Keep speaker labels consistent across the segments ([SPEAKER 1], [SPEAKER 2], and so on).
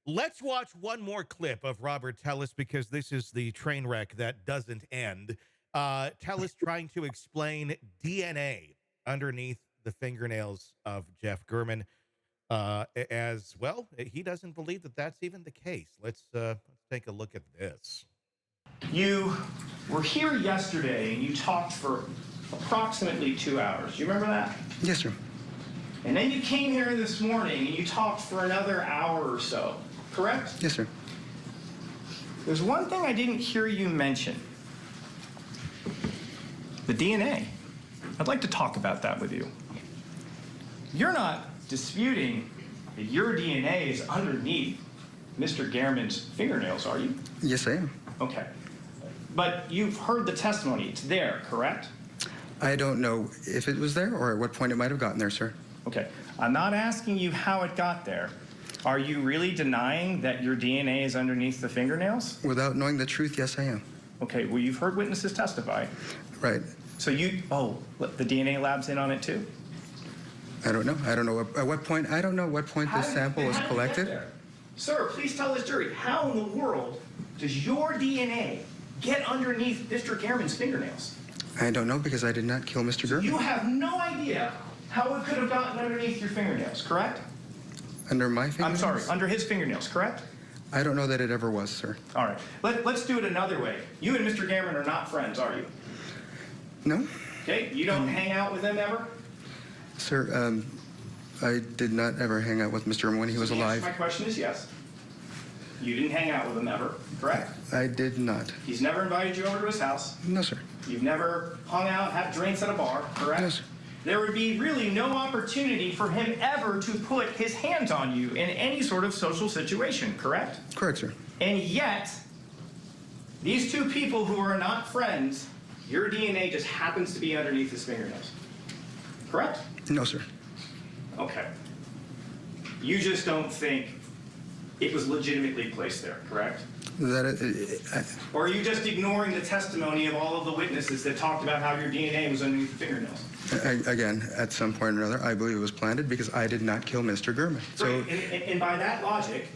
[SPEAKER 1] Let's watch one more clip of Robert Tellis because this is the train wreck that doesn't end. Tellis trying to explain DNA underneath the fingernails of Jeff Gurman. As well, he doesn't believe that that's even the case. Let's take a look at this.
[SPEAKER 2] You were here yesterday and you talked for approximately 2 hours. Do you remember that?
[SPEAKER 3] Yes, sir.
[SPEAKER 2] And then you came here this morning and you talked for another hour or so, correct?
[SPEAKER 3] Yes, sir.
[SPEAKER 2] There's one thing I didn't hear you mention. The DNA. I'd like to talk about that with you. You're not disputing that your DNA is underneath Mr. Gehrman's fingernails, are you?
[SPEAKER 3] Yes, I am.
[SPEAKER 2] Okay. But you've heard the testimony. It's there, correct?
[SPEAKER 3] I don't know if it was there or at what point it might have gotten there, sir.
[SPEAKER 2] Okay. I'm not asking you how it got there. Are you really denying that your DNA is underneath the fingernails?
[SPEAKER 3] Without knowing the truth, yes, I am.
[SPEAKER 2] Okay. Well, you've heard witnesses testify.
[SPEAKER 3] Right.
[SPEAKER 2] So the DNA lab's in on it too?
[SPEAKER 3] I don't know. I don't know at what point. I don't know what point this sample was collected.
[SPEAKER 2] Sir, please tell this jury, how in the world does your DNA get underneath Mr. Gehrman's fingernails?
[SPEAKER 3] I don't know because I did not kill Mr. Gurman.
[SPEAKER 2] You have no idea how it could have gotten underneath your fingernails, correct?
[SPEAKER 3] Under my fingernails?
[SPEAKER 2] I'm sorry, under his fingernails, correct?
[SPEAKER 3] I don't know that it ever was, sir.
[SPEAKER 2] All right. Let's do it another way. You and Mr. Gehrman are not friends, are you?
[SPEAKER 3] No.
[SPEAKER 2] Okay, you don't hang out with him ever?
[SPEAKER 3] Sir, I did not ever hang out with Mr. Gurman when he was alive.
[SPEAKER 2] My question is yes. You didn't hang out with him ever, correct?
[SPEAKER 3] I did not.
[SPEAKER 2] He's never invited you over to his house.
[SPEAKER 3] No, sir.
[SPEAKER 2] You've never hung out, had drinks at a bar, correct?
[SPEAKER 3] No, sir.
[SPEAKER 2] There would be really no opportunity for him ever to put his hands on you in any sort of social situation, correct?
[SPEAKER 3] Correct, sir.
[SPEAKER 2] And yet, these two people who are not friends, your DNA just happens to be underneath his fingernails. Correct?
[SPEAKER 3] No, sir.
[SPEAKER 2] Okay. You just don't think it was legitimately placed there, correct? Or are you just ignoring the testimony of all of the witnesses that talked about how your DNA was underneath the fingernails?
[SPEAKER 3] Again, at some point or another, I believe it was planted because I did not kill Mr. Gurman. So,
[SPEAKER 2] and by that logic,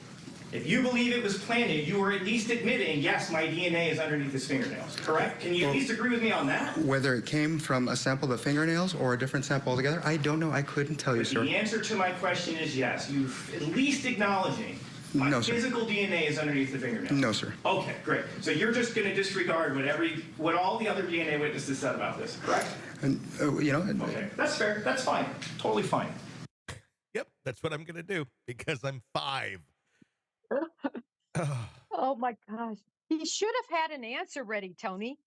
[SPEAKER 2] if you believe it was planted, you are at least admitting, yes, my DNA is underneath his fingernails, correct? Can you at least agree with me on that?
[SPEAKER 3] Whether it came from a sample of fingernails or a different sample altogether, I don't know. I couldn't tell you, sir.
[SPEAKER 2] The answer to my question is yes. You're at least acknowledging my physical DNA is underneath the fingernails.
[SPEAKER 3] No, sir.
[SPEAKER 2] Okay, great. So you're just going to disregard what all the other DNA witnesses said about this, correct?
[SPEAKER 3] And,
[SPEAKER 2] okay, that's fair. That's fine. Totally fine.
[SPEAKER 1] Yep, that's what I'm going to do because I'm 5.
[SPEAKER 4] Oh my gosh. He should have had an answer ready, Tony.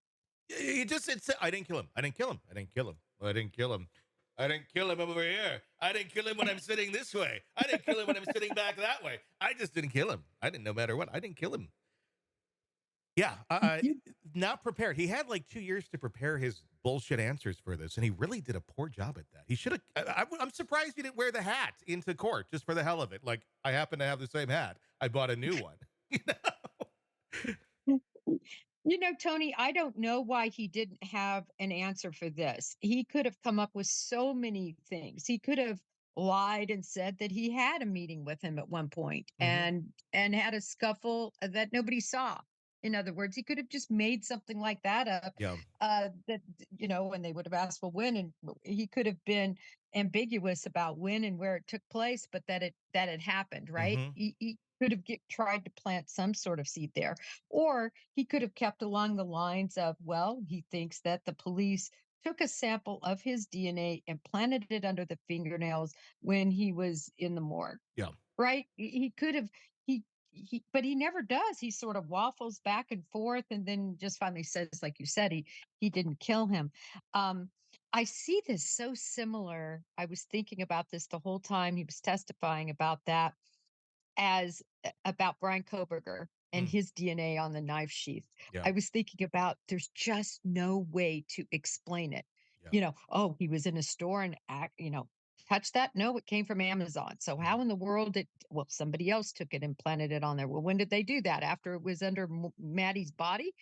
[SPEAKER 1] He just said, I didn't kill him. I didn't kill him. I didn't kill him. I didn't kill him. I didn't kill him over here. I didn't kill him when I'm sitting this way. I didn't kill him when I'm sitting back that way. I just didn't kill him. I didn't, no matter what. I didn't kill him. Yeah, not prepared. He had like 2 years to prepare his bullshit answers for this, and he really did a poor job at that. He should have. I'm surprised he didn't wear the hat into court just for the hell of it. Like, I happen to have the same hat. I bought a new one.
[SPEAKER 4] You know, Tony, I don't know why he didn't have an answer for this. He could have come up with so many things. He could have lied and said that he had a meeting with him at one point and had a scuffle that nobody saw. In other words, he could have just made something like that up.
[SPEAKER 1] Yeah.
[SPEAKER 4] And they would have asked, well, when, and he could have been ambiguous about when and where it took place, but that it happened, right? He could have tried to plant some sort of seed there, or he could have kept along the lines of, well, he thinks that the police took a sample of his DNA and planted it under the fingernails when he was in the morgue.
[SPEAKER 1] Yeah.
[SPEAKER 4] Right. He could have, but he never does. He sort of waffles back and forth and then just finally says, like you said, he didn't kill him. I see this so similar. I was thinking about this the whole time he was testifying about that, as about Brian Koberger and his DNA on the knife sheath.
[SPEAKER 1] Yeah.
[SPEAKER 4] I was thinking about there's just no way to explain it.
[SPEAKER 1] Yeah.
[SPEAKER 4] He was in a store and touch that? No, it came from Amazon. So how in the world somebody else took it and planted it on there. Well, when did they do that? After it was under Maddie's body?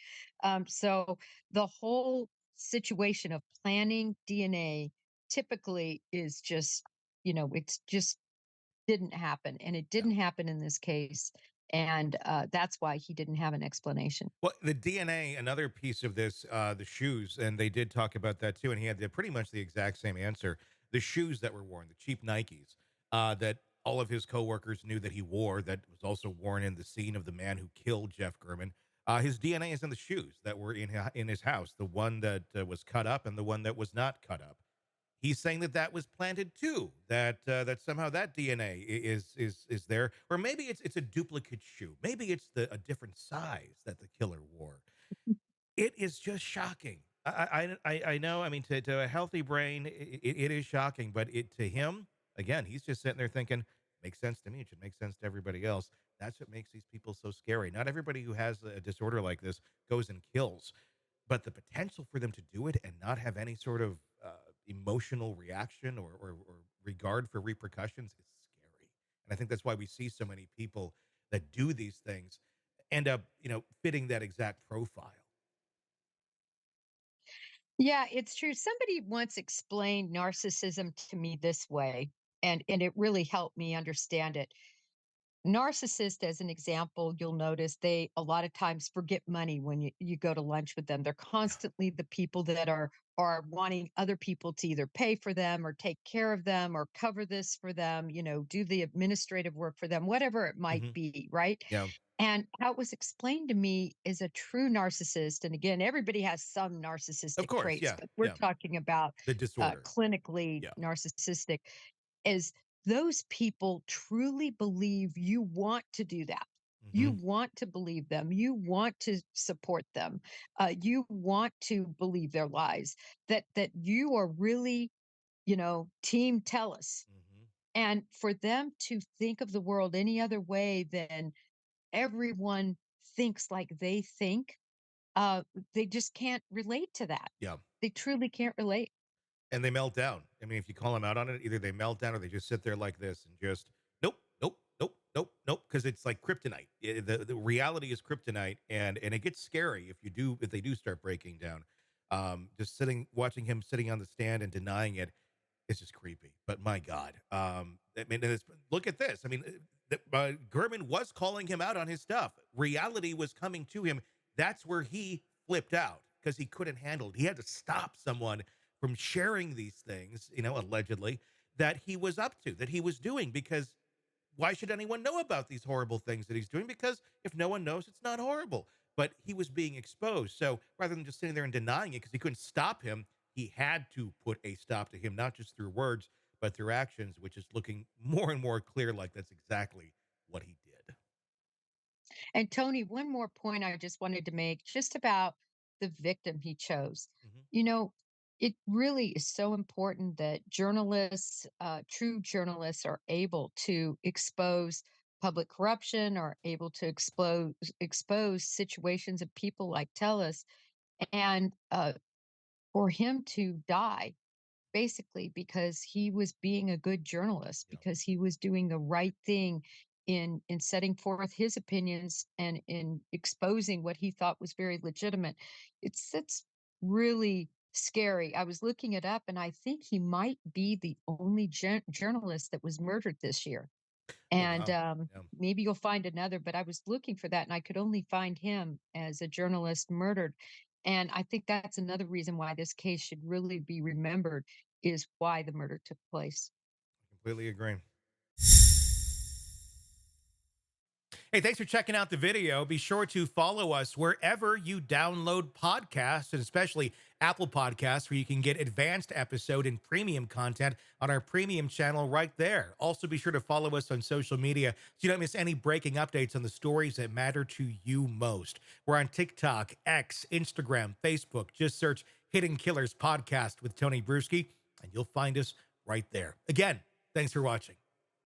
[SPEAKER 4] So the whole situation of planning DNA typically is just, it's just didn't happen. And it didn't happen in this case. And that's why he didn't have an explanation.
[SPEAKER 1] Well, the DNA, another piece of this, the shoes, and they did talk about that too. And he had pretty much the exact same answer. The shoes that were worn, the cheap Nikes, that all of his coworkers knew that he wore, that was also worn in the scene of the man who killed Jeff German. His DNA is in the shoes that were in his house, the one that was cut up and the one that was not cut up. He's saying that that was planted too. That somehow that DNA is there, or maybe it's a duplicate shoe. Maybe it's a different size that the killer wore. It is just shocking. I know. I mean, to a healthy brain, it is shocking, but to him, again, he's just sitting there thinking, makes sense to me. It should make sense to everybody else. That's what makes these people so scary. Not everybody who has a disorder like this goes and kills, but the potential for them to do it and not have any sort of emotional reaction or regard for repercussions is scary. And I think that's why we see so many people that do these things end up, fitting that exact profile.
[SPEAKER 4] Yeah, it's true. Somebody once explained narcissism to me this way, and it really helped me understand it. Narcissist, as an example, you'll notice they a lot of times forget money when you go to lunch with them. They're
[SPEAKER 1] Yeah.
[SPEAKER 4] constantly the people that are wanting other people to either pay for them or take care of them or cover this for them, do the administrative work for them, whatever it might
[SPEAKER 1] Hmm.
[SPEAKER 4] be, right?
[SPEAKER 1] Yeah.
[SPEAKER 4] And how it was explained to me is a true narcissist. And again, everybody has some
[SPEAKER 1] Of
[SPEAKER 4] narcissistic
[SPEAKER 1] course.
[SPEAKER 4] traits,
[SPEAKER 1] Yeah.
[SPEAKER 4] but we're
[SPEAKER 1] Yeah.
[SPEAKER 4] talking about
[SPEAKER 1] The disorder.
[SPEAKER 4] clinically
[SPEAKER 1] Yeah.
[SPEAKER 4] narcissistic, is those people truly believe you want to do that. You
[SPEAKER 1] Hmm.
[SPEAKER 4] want to believe them. You want to support them. You want to believe their lies. That you are really, team tell us.
[SPEAKER 1] Hmm.
[SPEAKER 4] And for them to think of the world any other way than everyone thinks like they think, uh, they just can't relate to that.
[SPEAKER 1] Yeah.
[SPEAKER 4] They truly can't relate.
[SPEAKER 1] And they melt down. I mean, if you call them out on it, either they melt down or they just sit there like this and just nope, nope, nope, nope, nope, because it's like kryptonite. The reality is kryptonite, and it gets scary if they do start breaking down. Just watching him sitting on the stand and denying it, it's just creepy. But my God, I mean, look at this. I mean, Gurman was calling him out on his stuff. Reality was coming to him. That's where he flipped out because he couldn't handle it. He had to stop someone from sharing these things, allegedly, that he was up to, that he was doing, because why should anyone know about these horrible things that he's doing? Because if no one knows, it's not horrible. But he was being exposed. So rather than just sitting there and denying it because he couldn't stop him, he had to put a stop to him, not just through words, but through actions, which is looking more and more clear like that's exactly what he did.
[SPEAKER 4] And Tony, one more point I just wanted to make just about the victim he chose.
[SPEAKER 1] Hmm.
[SPEAKER 4] You know, it really is so important that journalists, true journalists, are able to expose public corruption, are able to expose situations of people like Tellus, and for him to die basically because he was being a good journalist,
[SPEAKER 1] Yeah.
[SPEAKER 4] because he was doing the right thing in setting forth his opinions and in exposing what he thought was very legitimate. It's really scary. I was looking it up, and I think he might be the only journalist that was murdered this year.
[SPEAKER 1] Oh
[SPEAKER 4] And
[SPEAKER 1] wow. Yeah.
[SPEAKER 4] maybe you'll find another, but I was looking for that and I could only find him as a journalist murdered. And I think that's another reason why this case should really be remembered, is why the murder took place.
[SPEAKER 1] Completely agree. Hey, thanks for checking out the video. Be sure to follow us wherever you download podcasts, and especially Apple Podcasts, where you can get advanced episode and premium content on our premium channel right there. Also, be sure to follow us on social media so you don't miss any breaking updates on the stories that matter to you most. We're on TikTok, X, Instagram, Facebook. Just search Hidden Killers Podcast with Tony Brueski, and you'll find us right there. Again, thanks for watching.